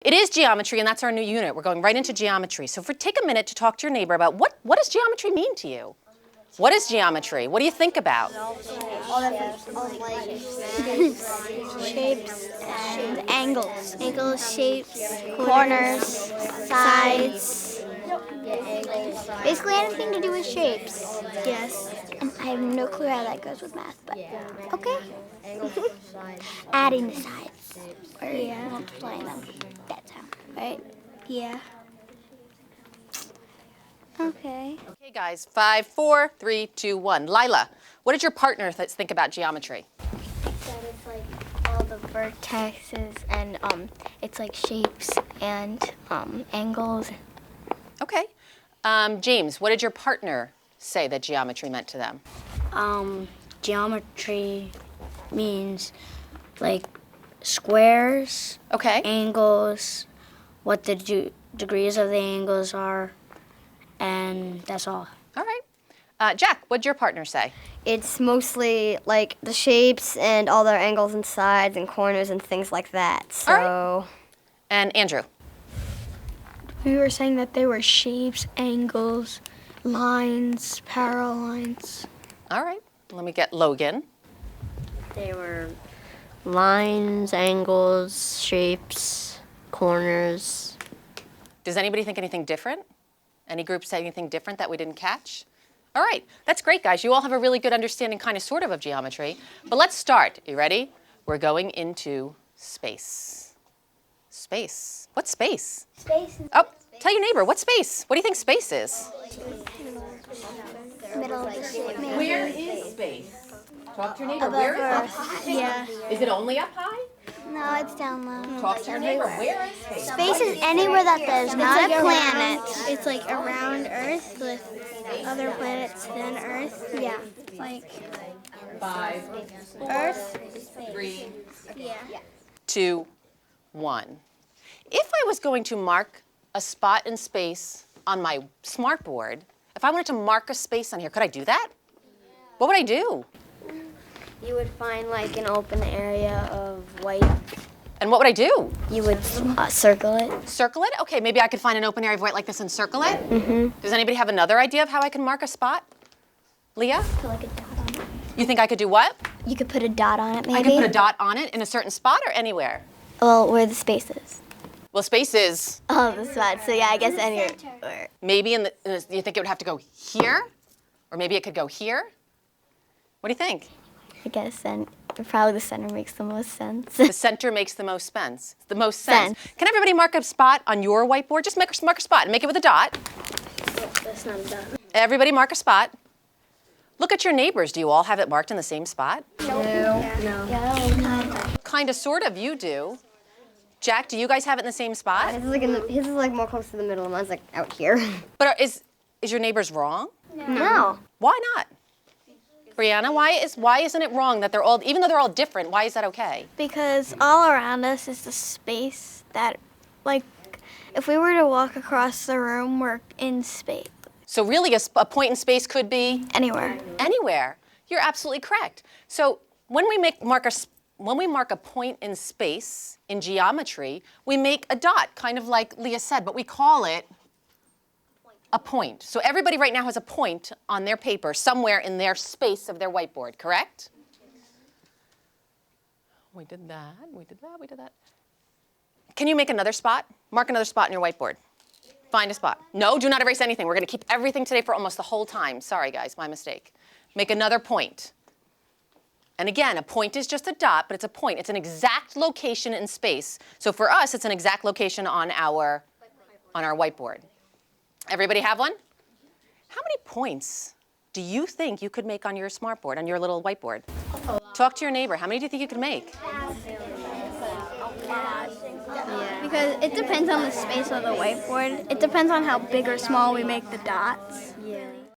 It is geometry, and that's our new unit. We're going right into geometry. So take a minute to talk to your neighbor about what does geometry mean to you? What is geometry? What do you think about? Shapes and angles. Angles, shapes, corners, sides. Basically anything to do with shapes. Yes. And I have no clue how that goes with math, but okay. Adding the sides. Or multiplying them. That's how, right? Yeah. Okay. Okay, guys, 5, 4, 3, 2, 1. Lila, what did your partner think about geometry? That it's like all the vertexes and it's like shapes and angles. Okay. James, what did your partner say that geometry meant to them? Geometry means like squares, Okay. angles, what the degrees of the angles are, and that's all. All right. Jack, what did your partner say? It's mostly like the shapes and all their angles and sides and corners and things like that. So. All right. And Andrew? We were saying that they were shapes, angles, lines, parallel lines. All right. Let me get Logan. They were lines, angles, shapes, corners. Does anybody think anything different? Any group say anything different that we didn't catch? All right, that's great, guys. You all have a really good understanding, kind of, sort of geometry. But let's start. You ready? We're going into space. Space. What's space? Space. Oh, tell your neighbor, what's space? What do you think space is? Middle of the shape. Where is space? Talk to your neighbor. Where is it? Up high? Yeah. Is it only up high? No, it's down low. Talk to your neighbor. Where is space? Space is anywhere that there's not a planet. It's like around Earth with other planets than Earth. Yeah. Like 5, 4, Earth. 3, Yeah. 2, 1. If I was going to mark a spot in space on my smartboard, if I wanted to mark a space on here, could I do that? What would I do? You would find like an open area of white. And what would I do? You would circle it. Circle it? Okay, maybe I could find an open area of white like this and circle it? Mm-hmm. Does anybody have another idea of how I can mark a spot? Leah? Put like a dot on it. You think I could do what? You could put a dot on it, maybe. I could put a dot on it in a certain spot or anywhere? Well, where the space is. Well, space is Oh, the spot. So yeah, I guess anywhere. maybe you think it would have to go here? Or maybe it could go here? What do you think? I guess then probably the center makes the most sense. The center makes the most sense. The most sense. Can everybody mark a spot on your whiteboard? Just mark a spot and make it with a dot. That's not a dot. Everybody mark a spot. Look at your neighbors. Do you all have it marked in the same spot? No. Kind of, sort of, you do. Jack, do you guys have it in the same spot? His is like more close to the middle, and mine's like out here. But is your neighbors wrong? No. Why not? Brianna, why isn't it wrong that they're all, even though they're all different, why is that okay? Because all around us is the space that, like, if we were to walk across the room, we're in space. So really a point in space could be? Anywhere. Anywhere. You're absolutely correct. So when we mark a point in space in geometry, we make a dot, kind of like Leah said, but we call it a point. So everybody right now has a point on their paper somewhere in their space of their whiteboard, correct? We did that, we did that, we did that. Can you make another spot? Mark another spot in your whiteboard. Find a spot. No, do not erase anything. We're going to keep everything today for almost the whole time. Sorry, guys, my mistake. Make another point. And again, a point is just a dot, but it's a point. It's an exact location in space. So for us, it's an exact location on our whiteboard. Everybody have one? How many points do you think you could make on your smartboard, on your little whiteboard? Talk to your neighbor. How many do you think you could make? Because it depends on the space of the whiteboard. It depends on how big or small we make the dots. Yeah.